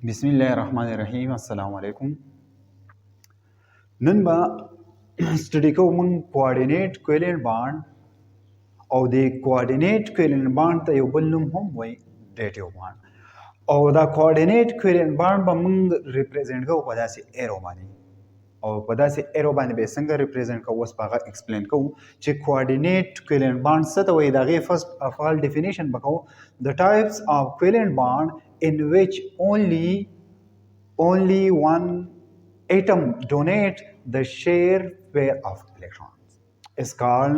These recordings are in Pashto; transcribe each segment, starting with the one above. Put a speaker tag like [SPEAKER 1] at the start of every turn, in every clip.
[SPEAKER 1] बिस्मिल्लाहिर्रहमानिर्रहीम अस्सलाम वालेकुम। नन बा स्टडी को मन कोऑर्डिनेट कोवेलेंट बॉन्ड और दे कोऑर्डिनेट कोवेलेंट बॉन्ड त यो बल नम हम वही डेटिव बॉन्ड और द कोऑर्डिनेट कोवेलेंट बॉन्ड बा मन रिप्रेजेंट को पदा से एरो मानी और पदा से एरो बाने बे संग रिप्रेजेंट को वस पागा एक्सप्लेन को चे कोऑर्डिनेट कोवेलेंट बॉन्ड सत वही दागे फर्स्ट ऑफ ऑल डेफिनेशन बको the types of covalent bond in which only one atom donate the share pair of electrons is called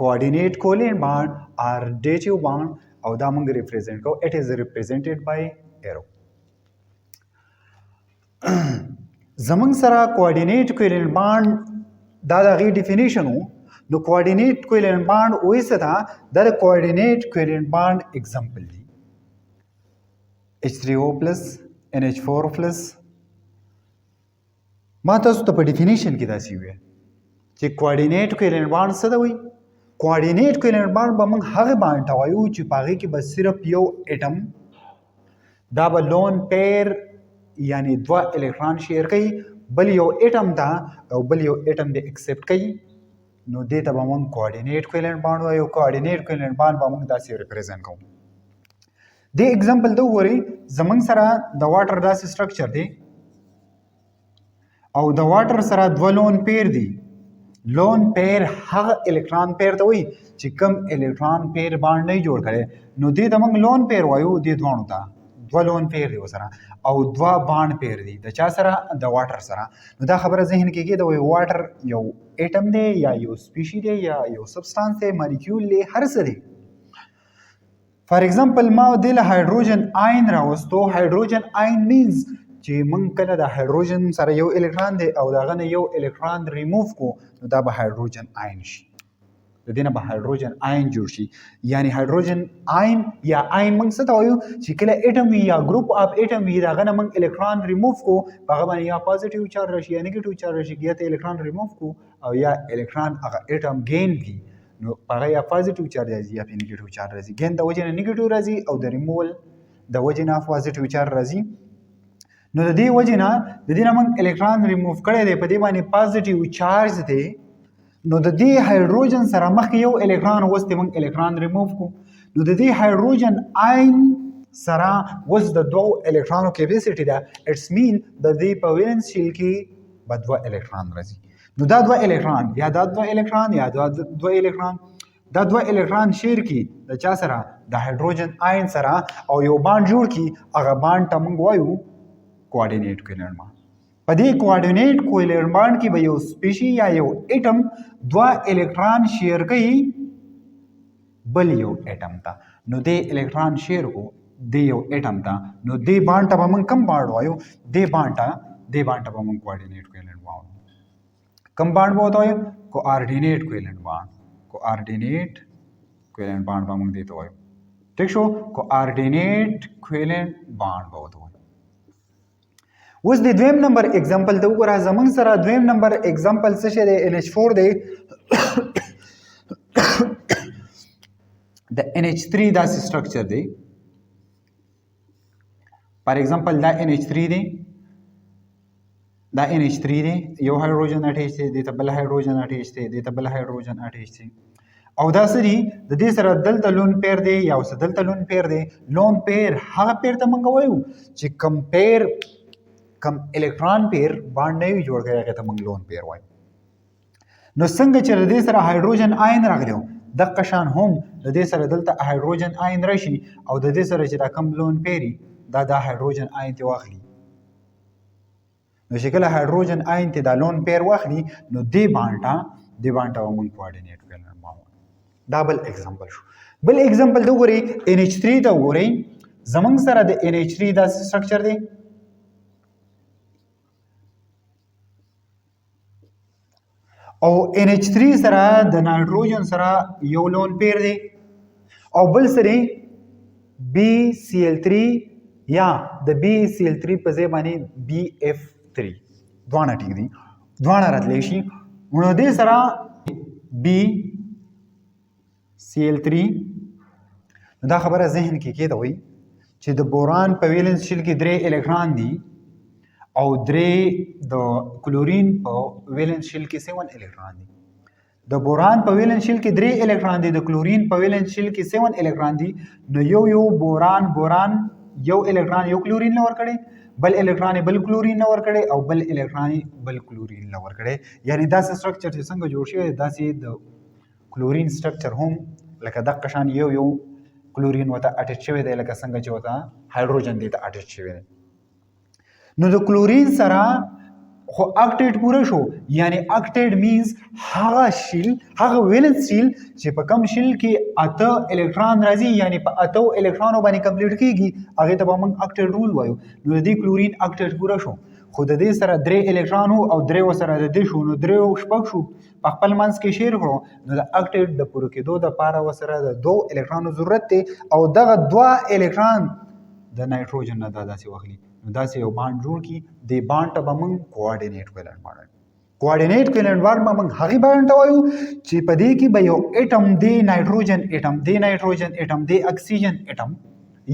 [SPEAKER 1] coordinate covalent bond or dative bond और दामंग represent को it is represented by arrow जमंग सरा coordinate covalent bond दादा की definition हो no coordinate covalent bond वैसे था दादा coordinate covalent bond example दी H3O plus NH4 plus ما تاسو ته په ډیفینیشن کې داسې وي چې کوارډینیټ کویلنټ بانډ څه دی کوارډینیټ کویلنټ بانډ به موږ هغه بانډ ته وایو چې په هغې کې به صرف یو اټم دا به لون پیر یعنی دوه الکترون شیر کوي بل یو اټم ته او بل یو اټم دې اکسپټ کوي نو دې ته به موږ کوارډینیټ کویلنټ بانډ وایو کوارډینیټ کویلنټ بانډ به موږ داسې ریپرزینټ کوو دې اگزامپل ته وګورئ زمونږ سره د واټر داسې سټرکچر دی او د واټر سره دوه لون پیر دي لون پیر هغه الکترون پیر ته وایي چې کوم الکترون پیر بانډ نه جوړ کړي نو دې ته موږ لون پیر وایو دې دواړو ته دوه لون پیر دی ورسره او دوه بانډ پیر دي د چا سره د واټر سره نو دا خبره ذهن کې کېږي د واټر یو اټم دی یا یو سپیشي دی یا یو سبسټانس دی مالیکول دی هر څه دی فار ایگزامپل ما د هایدروجن آین راوستو هایدروجن آین مینز چې موږ کله د هایدروجن سره یو الکترون دی او دغه نه یو الکترون ریموف کو نو دا به هایدروجن آین شي د دې نه به هایدروجن آین جوړ شي یعنی هایدروجن آین یا آین موږ څه ته وایو چې کله اټم وي یا ګروپ اف اټم وي دغه نه موږ الکترون ریموف کو په هغه باندې یا پازیټیو چارج راشي یا نیگیټیو چارج راشي یا ته الکترون ریموف کو او یا الکترون هغه اټم گین کی نو هغه یا پازیټیو چارج راځي یا نیگیټیو چارج راځي ګین د وجه نه نیگیټیو راځي او د ریموول د وجه نه پازیټیو چارج راځي نو د دې وجه نه د دې نه موږ الکترون ریموف کړی دی په دې باندې پازیټیو چارج دی نو د دې هایدروجن سره مخکې یو الکترون وستې موږ الکترون ریموف کو نو د دې هایدروجن آین سره وس د دوه الکترونو کیپیسټي ده اټس مین د دې په ویلنس شیل کې به دوه الکترون راځي نو دا دوه الکترون یا دا دوه الکترون یا دا دوه الکترون دا دوه الکترون شیر کی د چا سره د هایدروجن آین سره او یو بانډ جوړ کی هغه بانډ ته موږ وایو کوارډینیټ کویلنټ بانډ په دې کوارډینیټ کویلنټ بانډ کې به یو سپیشي یا یو اټم دوه الکترون شیر کوي بل یو اټم ته نو دې الکترون شیر کو دې یو اټم ته نو دې بانډ ته به موږ کم بانډ وایو دې بانډ ته به موږ کوارډینیټ کویلنټ وایو कम बांड बहुत है coordinate covalent bond coordinate covalent bond बा मंग देतो है ठीक शो कोऑर्डिनेट कोवेलेंट बांड बहुत है उस दे द्वेम नंबर एग्जांपल तो वरा जमंग सरा द्वेम नंबर एग्जांपल से दे NH4 दे द NH3 दा स्ट्रक्चर दे फॉर एग्जांपल द NH3 दे دا NH3 دی یو هایدروجن اټیچ دی د تبل هایدروجن اټیچ دی د تبل هایدروجن اټیچ دی او دا سری د دې سره دلته لون پیر دی یا اوس دلته لون پیر دی لون پیر هغه پیر ته موږ وایو چې کم الکترون پیر باندې نه جوړ کړي هغه ته موږ لون پیر وایو نو څنګه چې د دې سره هایدروجن آین راغلیو د قشان هم د دې سره دلته هایدروجن آین راشي او د دې سره چې دا کم لون پیری دا د هایدروجن آین ته واخلي نو چې کله هایدروجن آین ته د لون پیر واخلي نو دې بانډ ته موږ کوارډینیټ کویلنټ بانډ دا بل ایگزامپل شو بل ایگزامپل ته وګورئ NH3 ته وګورئ زمونږ سره د NH3 دا سټرکچر دی او NH3 سره د نایټروجن سره یو لون پیر دی او بل سره BCl3 یا د BCl3 په ځای باندې BF3 دوانه ټیک دي دوانه راتلی شي نو دې سره BCl3 دا خبره ذهن کې کېده وي چې د بوران په ویلنس شیل کې 3 الکترون دي او 3 د کلورین په ویلنس شیل کې 7 الکترون دي. د بوران په ویلنس شیل کې 3 الکترون دي، د کلورین په ویلنس شیل کې 7 الکترون دي. نو یو بوران یو الکترون یو کلورین لور کړي، بل الکترون بل کلورین لور کړي او بل الکترون بل کلورین لور کړي. یعنی دا سټرکچر چې څنګه جوړ شوی داسې د کلورین سټرکچر هم لکه دغه شان یو کلورین وته اټیچ شوی دی، لکه څنګه چې وته هایدروجن دی ته اټیچ شوی دی. نو د کلورین سره خو اکټیټ پوره شو، یعنی اکټیټ مینز هغه ویلنس شیل چې په کم شیل کې 8 الکترون راځي، یعنی په 8 الکترونو باندې کمپلیټ کیږي، هغه ته به موږ اکټیټ رول وایو. نو د دې کلورین اکټیټ پوره شو، خو د دې سره 3 الکترون او 3 سره د دې شو، نو 3 شپږ شو، په خپل منځ کې شیر کړو. نو د اکټیټ د پوره کېدو لپاره وسره د 2 الکترونو ضرورت دی او دغه 2 الکترون د نایتروجن نه داسې واخلي، نو داسې یو بانډ جوړ کی. د بانډ ته به موږ کوارډینیټ ویلنټ بانډ کوارډینیټ ویلنټ بانډ به موږ هغې بانډ ته وایو چې په دې کې به یو اټم دی نایتروجن اټم دی اکسیجن اټم،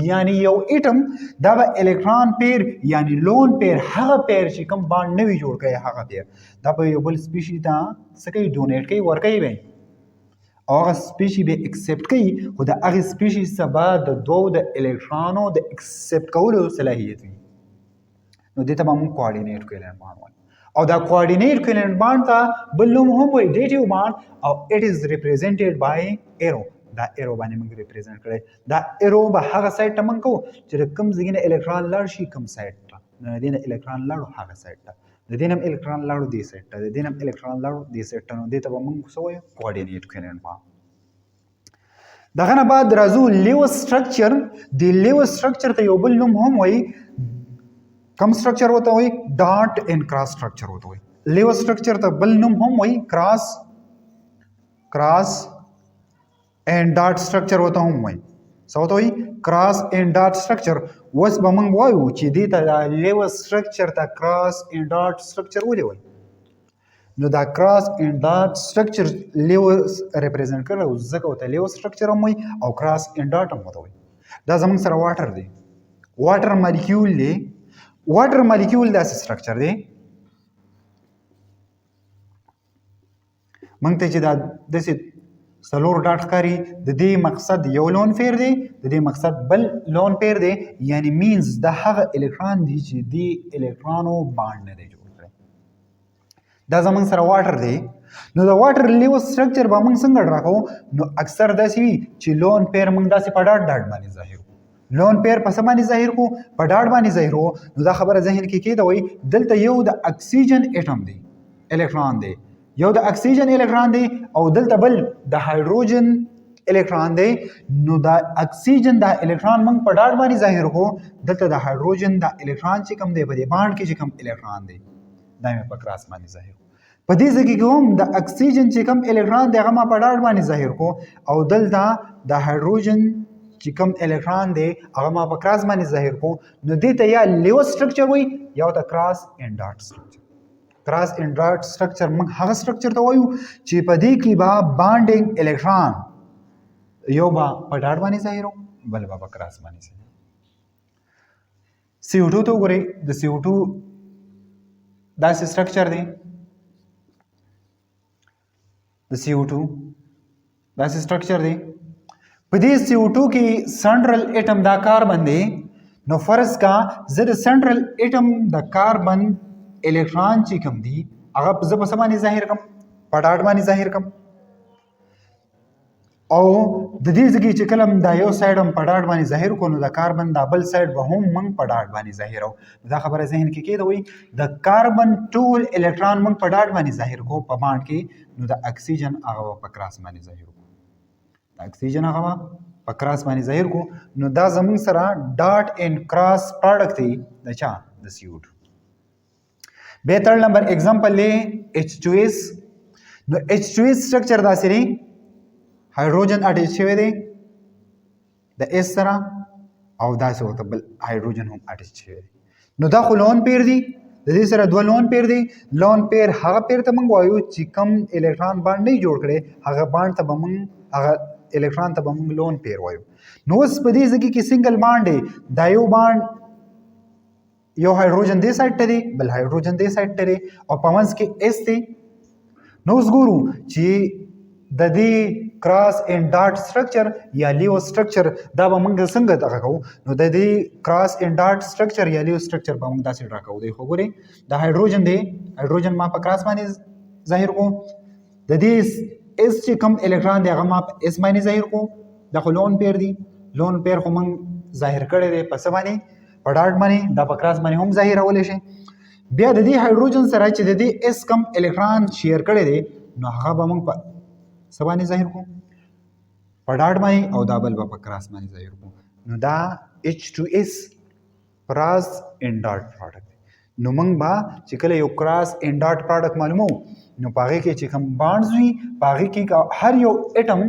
[SPEAKER 1] یعنی یو اټم دا به الکترون پیر یعنی لون پیر، هغه پیر چې کوم بانډ نوی جوړ کړي هغه پیر دا به یو بل سپیشي ته څه کوي ډونیټ کوي ورکوي به، او هغه سپیشي به اکسپټ کوي، خو د هغې سپیشي څخه د 2 د الکترونو د اکسپټ کولو صلاحیت وي. نو دې ته به موږ کوارډینیټ کویلنټ بانډ وایو. او دا کوارډینیټ کویلنټ بانډ ته بل نوم هم وایي ډیټیو بانډ، او اټ از ریپرزینټډ بای ایرو. دا ایرو باندې موږ ریپرزینټ کړی، دا ایرو به هغه سایډ ته موږ کوو چې د کوم ځای نه الکترون لاړ شي کوم سایډ ته، نو د دې نه الکترون لاړو هغه سایډ ته، د دې نه الکترون لاړو دې سایډ ته، د دې نه الکترون لاړو دې سایډ ته، نو دې ته به موږ څه وایو کوارډینیټ کویلنټ بانډ. دغه نه بعد راځو لیوس سټرکچر. د لیوس سټرکچر ته یو بل نوم هم وایي، کم سټرکچر وته وایي ډاټ اینڈ کراس سټرکچر وته وایي. لیوس سټرکچر ته بل نوم هم وایي کراس اینڈ ډاټ سټرکچر وته هم وایي. څه وته وایي کراس اینڈ ډاټ سټرکچر. اوس به موږ وایو چې دې ته لیوس سټرکچر ته کراس اینڈ ډاټ سټرکچر ولې وایي. نو دا کراس اینڈ ډاټ سټرکچر لیوس ریپرزینټ کړو ځکه ورته لیوس سټرکچر هم وایي او کراس اینڈ ډاټ هم ورته وایي. دا زموږ سره واټر دی، واټر مالیکیول دی. واټر مالیکیول داسې سټرکچر دی موږ ته چې دا داسې څلور ډاټ ښکاري، د دې مقصد یو لون پیر دی، د دې مقصد بل لون پیر دی، یعنی مینز دا هغه الکترون دی چې دې الکترونو بانډ نه دی جوړ کړی. دا زموږ سره واټر دی. نو د واټر لیوس سټرکچر به موږ څنګه ډرا کوو؟ نو اکثر داسې وي چې لون پیر موږ داسې په ډاټ باندې ظاهر کړو. لون پیر په څه باندې ظاهر کو؟ په ډاټ باندې ظاهر کو. نو دا خبره ذهن کې کېده وایي دلته یو د اکسیجن اټم دی، الکترون دی، یو د اکسیجن الکترون دی او دلته بل د هایدروجن الکترون دی. نو دا اکسیجن دا الکترون موږ په ډاټ باندې ظاهر کو، دلته د هایدروجن دا الکترون چې کوم دی په دې بانډ کې چې کوم الکترون دی دا مې په کراس باندې ظاهر کو. په دې ځای کې هم د اکسیجن چې کوم الکترون دی هغه ما په ډاټ باندې ظاهر کو، او دلته د هایدروجن چې کوم الکترون دی هغه ما په کراس باندې ظاهر کو. نو دې ته یا لیوس سټرکچر وایي یا ورته کراس اینډ ډاټ سټرکچر. کراس اینډ ډاټ سټرکچر موږ هغه سټرکچر ته وایو چې په دې کې به بانډینګ الکترون یو به په ډاټ باندې ظاهرو بل به په کراس باندې ظاهرو. CO2 ته وګورئ، د CO2 داسې سټرکچر دی، د CO2 داسې سټرکچر دی. په دې CO2 کې سنټرل اټم دا کاربن دی. نو فرض کا زه د سنټرل اټم د کاربن الکترون چې کوم دی هغه زه په څه باندې ظاهر کړم؟ په ډاټ باندې ظاهر کړم. او د دې ځای چې کله دا یو سایډ هم په ډاټ باندې ظاهر کو، نو د کاربن دا بل سایډ به هم موږ په ډاټ باندې ظاهرو. دا خبره ذهن کې کېده وایي د کاربن ټول الکترون موږ په ډاټ باندې ظاهر کو په بانډ کې، نو د اکسیجن هغه په کراس باندې ظاهر کو، د اکسیجن هغه په کراس باندې ظاهر کو. نو دا زموږ سره ډاټ اینډ کراس پروډکټ دی د چا؟ د CO2. بیا تھرڈ نمبر एग्जांपल ले H2S. نو H2S स्ट्रक्चर داسې دی، هایدروجن اټیچ شوی دی د S سره او داسې ورته بل هایدروجن هم اټیچ شوی دی. نو دا خو لون پیر دی، د دې سره دوه لون پیر دی. لون پیر هغه پیر ته موږ وایو چې کم الکترون باند نه جوړ کړي، هغه باند ته به موږ هغه الکترون ته به موږ لون پیر وایو نو اوس په دې ځکه کې سنگل بانډ دی دا یو بانډ یو هایدروجن دې سایډ ته دی بل هایدروجن دې سایډ ته دی او په منځ کې اس دی نو اوس ګورو چې د دې کراس اینډ ډاټ سټرکچر یا لیو سټرکچر دا به موږ څنګه دغه کوو نو د دې کراس اینډ ډاټ سټرکچر یا لیو سټرکچر به موږ داسې ډرا کوو دی خو ګورئ دا هایدروجن دی هایدروجن ما په کراس باندې ظاهر کو د دې اس چې کوم الکترون دی هغه ما په اس باندې ظاهر کو دا خو لون پیر دی لون پیر خو موږ ظاهر کړی دی په څه باندې په ډاټ باندې دا په کراس باندې هم ظاهرولی شي بیا د دې هایدروجن سره چې د دې اس کم الکترون شیر کړی دی نو هغه به موږ په څه باندې ظاهر کو په ډاټ باندې او دا بل به په کراس باندې ظاهر کو نو دا H2S کراس اینډ ډاټ پروډکټ نو موږ به چې کله یو کراس اینډ ډاټ پروډکټ معلومو نو په هغې کې چې کوم بانډز وي په هغې کې هر یو اټم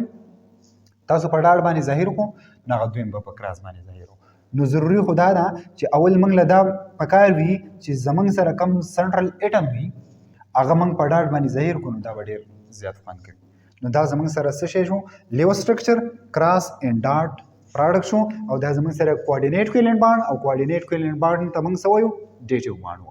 [SPEAKER 1] تاسو په ډاټ باندې ظاهر کو نو هغه دویم به په کراس باندې ظاهر کو نو ضروري خو دا ده چې اول موږ له دا پکار وي چې زموږ سره کم سنټرل اټم وي هغه موږ په ډاټ باندې ظاهر کو نو دا به ډېر زیات خوند کوي نو دا زموږ سره څه شی شو لیو سټرکچر کراس اینډ ډاټ پروډکټ شو او دا زموږ سره کوارډینیټ کویلنټ بانډ او کوارډینیټ کویلنټ بانډ ته موږ څه وایو ډیټیو بانډ